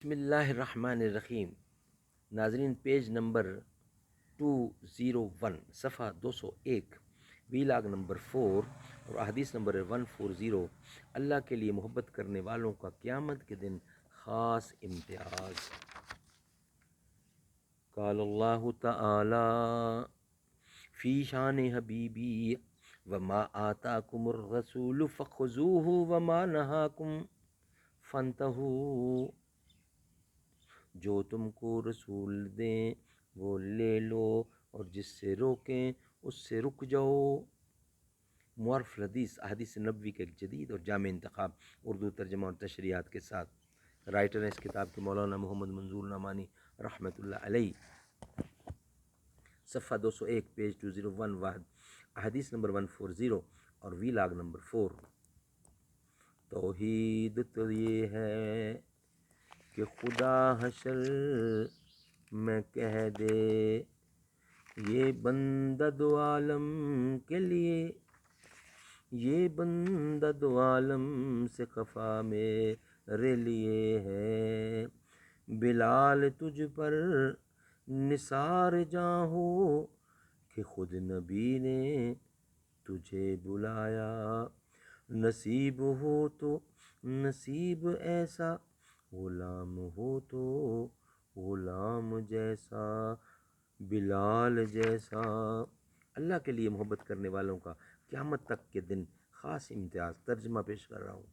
بسم اللہ الرحمن الرحیم۔ ناظرین، پیج نمبر 201، صفحہ 201، ویلاگ نمبر 4 اور احادیث نمبر 140۔ اللہ کے لیے محبت کرنے والوں کا قیامت کے دن خاص امتیاز۔ قال اللہ تعالی فی شان حبیبی وما آتاکم الرسول فخذوہ وما نہاکم فانتہوا۔ جو تم کو رسول دیں وہ لے لو اور جس سے روکیں اس سے رک جاؤ۔ معرف الحدیث، احادیث نبوی کے ایک جدید اور جامع انتخاب، اردو ترجمہ اور تشریحات کے ساتھ۔ رائٹر ہیں اس کتاب کے مولانا محمد منظور نعمانی رحمۃ اللہ علیہ۔ صفحہ 201، پیج 201، واحد احادیث نمبر 140 اور ویلاگ نمبر 4۔ توحید تو یہ ہے کہ خدا حشر میں کہہ دے، یہ بندہ دو عالم کے لیے، یہ بندہ دو عالم سے خفا میرے لیے ہے۔ بلال تجھ پر نثار جاں ہو کہ خود نبی نے تجھے بلایا۔ نصیب ہو تو نصیب ایسا، غلام ہو تو غلام جیسا، بلال جیسا۔ اللہ کے لیے محبت کرنے والوں کا قیامت تک کے دن خاص امتیاز۔ ترجمہ پیش کر رہا ہوں۔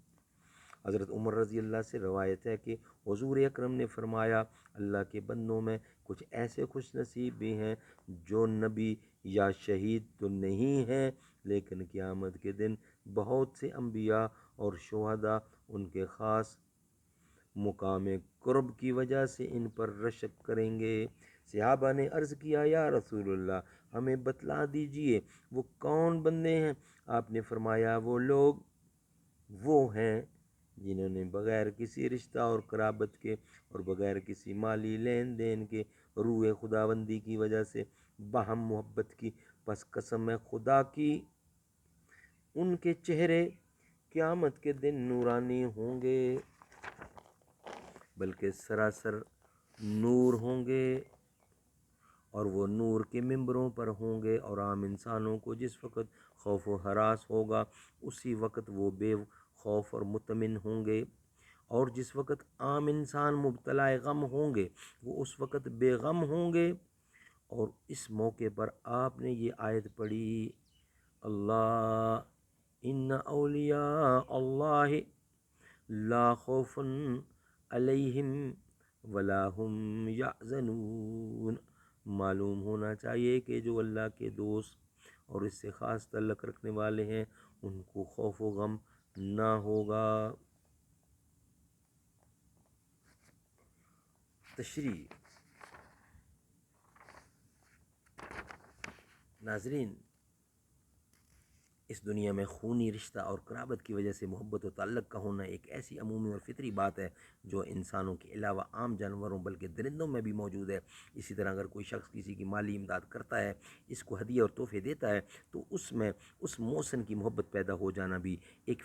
حضرت عمر رضی اللہ سے روایت ہے کہ حضور اکرم نے فرمایا، اللہ کے بندوں میں کچھ ایسے خوش نصیب بھی ہیں جو نبی یا شہید تو نہیں ہیں، لیکن قیامت کے دن بہت سے انبیاء اور شہداء ان کے خاص مقام قرب کی وجہ سے ان پر رشک کریں گے۔ صحابہ نے عرض کیا، یا رسول اللہ، ہمیں بتلا دیجئے وہ کون بندے ہیں؟ آپ نے فرمایا، وہ ہیں جنہوں نے بغیر کسی رشتہ اور قرابت کے اور بغیر کسی مالی لین دین کے روح خداوندی کی وجہ سے باہم محبت کی، پس قسم ہے خدا کی ان کے چہرے قیامت کے دن نورانی ہوں گے، بلکہ سراسر نور ہوں گے، اور وہ نور کے ممبروں پر ہوں گے، اور عام انسانوں کو جس وقت خوف و ہراس ہوگا اسی وقت وہ بے خوف اور مطمئن ہوں گے، اور جس وقت عام انسان مبتلا غم ہوں گے وہ اس وقت بے غم ہوں گے۔ اور اس موقع پر آپ نے یہ آیت پڑھی، اللہ ان اولیاء اللہ لا خوف علیہم ولا هم یحزنون۔ معلوم ہونا چاہیے کہ جو اللہ کے دوست اور اس سے خاص تعلق رکھنے والے ہیں ان کو خوف و غم نہ ہوگا۔ تشریح۔ ناظرین، اس دنیا میں خونی رشتہ اور قرابت کی وجہ سے محبت و تعلق کا ہونا ایک ایسی عمومی اور فطری بات ہے جو انسانوں کے علاوہ عام جانوروں بلکہ درندوں میں بھی موجود ہے۔ اسی طرح اگر کوئی شخص کسی کی مالی امداد کرتا ہے، اس کو ہدیہ اور تحفے دیتا ہے، تو اس میں اس محسن کی محبت پیدا ہو جانا بھی ایک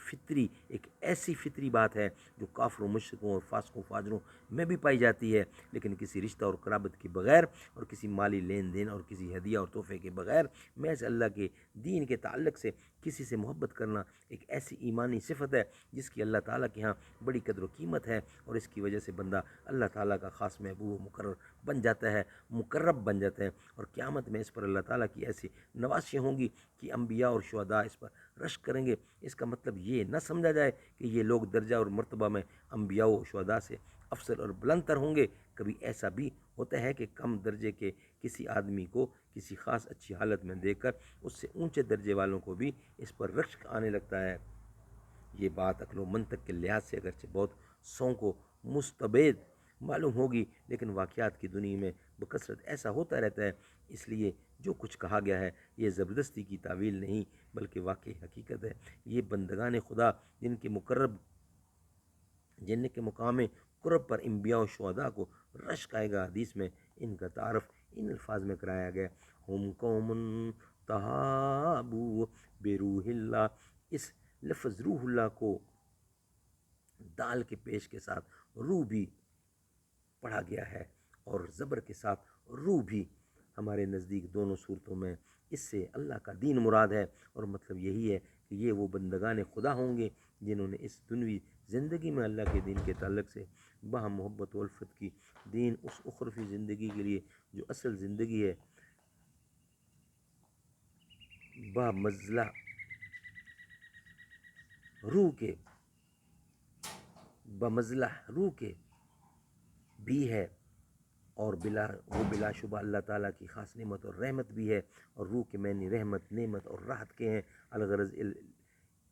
ایسی فطری بات ہے جو کافروں، مشرکوں اور فاسقوں فاجروں میں بھی پائی جاتی ہے۔ لیکن کسی رشتہ اور قرابت کے بغیر اور کسی مالی لین دین اور کسی ہدیہ اور تحفے کے بغیر محض اللہ کے دین کے تعلق سے کسی سے محبت کرنا ایک ایسی ایمانی صفت ہے جس کی اللہ تعالیٰ کے ہاں بڑی قدر و قیمت ہے، اور اس کی وجہ سے بندہ اللہ تعالیٰ کا خاص محبوب و مقرر بن جاتا ہے، مقرب بن جاتا ہے، اور قیامت میں اس پر اللہ تعالیٰ کی ایسی نوازشیں ہوں گی کہ انبیاء اور شہداء اس پر رشک کریں گے۔ اس کا مطلب یہ نہ سمجھا جائے کہ یہ لوگ درجہ اور مرتبہ میں انبیاء و شہداء سے افضل اور بلند تر ہوں گے۔ کبھی ایسا بھی ہوتا ہے کہ کم درجے کے کسی آدمی کو کسی خاص اچھی حالت میں دیکھ کر اس سے اونچے درجے والوں کو بھی اس پر رشک آنے لگتا ہے۔ یہ بات عقل و منطق کے لحاظ سے اگرچہ بہت سونک و مستبعد معلوم ہوگی، لیکن واقعات کی دنیا میں بکثرت ایسا ہوتا رہتا ہے۔ اس لیے جو کچھ کہا گیا ہے یہ زبردستی کی تعویل نہیں بلکہ واقعی حقیقت ہے۔ یہ بندگان خدا جن کے مقام قرب پر انبیاء و شہداء کو رشک آئے گا، حدیث میں ان کا تعارف ان الفاظ میں کرایا گیا، ہم قوم تحابوا بروح اللہ۔ اس لفظ روح اللہ کو دال کے پیش کے ساتھ روح بھی پڑھا گیا ہے، اور زبر کے ساتھ روح بھی ہمارے نزدیک دونوں صورتوں میں اس سے اللہ کا دین مراد ہے، اور مطلب یہی ہے کہ یہ وہ بندگان خدا ہوں گے جنہوں نے اس دنوی زندگی میں اللہ کے دین کے تعلق سے باہم محبت و الفت کی. دین اس اخروی زندگی کے لیے جو اصل زندگی ہے، بامزلہ روح کے بھی ہے، اور بلا شبہ اللہ تعالیٰ کی خاص نعمت اور رحمت بھی ہے. اور روح کے معنی رحمت، نعمت اور راحت کے ہیں. الغرض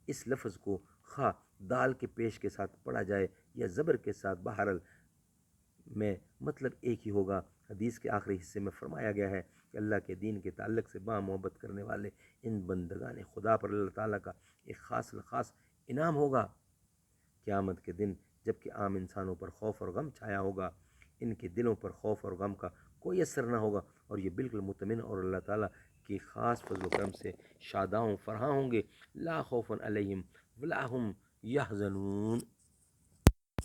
اس لفظ کو خواہ دال کے پیش کے ساتھ پڑھا جائے یا زبر کے ساتھ، بہرحال میں مطلب ایک ہی ہوگا. حدیث کے آخری حصے میں فرمایا گیا ہے کہ اللہ کے دین کے تعلق سے محبت کرنے والے ان بندگان خدا پر اللہ تعالیٰ کا ایک خاص انعام ہوگا قیامت کے دن، جب کہ عام انسانوں پر خوف اور غم چھایا ہوگا. ان کے دلوں پر خوف اور غم کا کوئی اثر نہ ہوگا، اور یہ بالکل مطمئن اور اللہ تعالیٰ کی خاص فضل و کرم سے شاداں و فرحاں ہوں گے. لا خوف علیہم ولا هم یحزنون.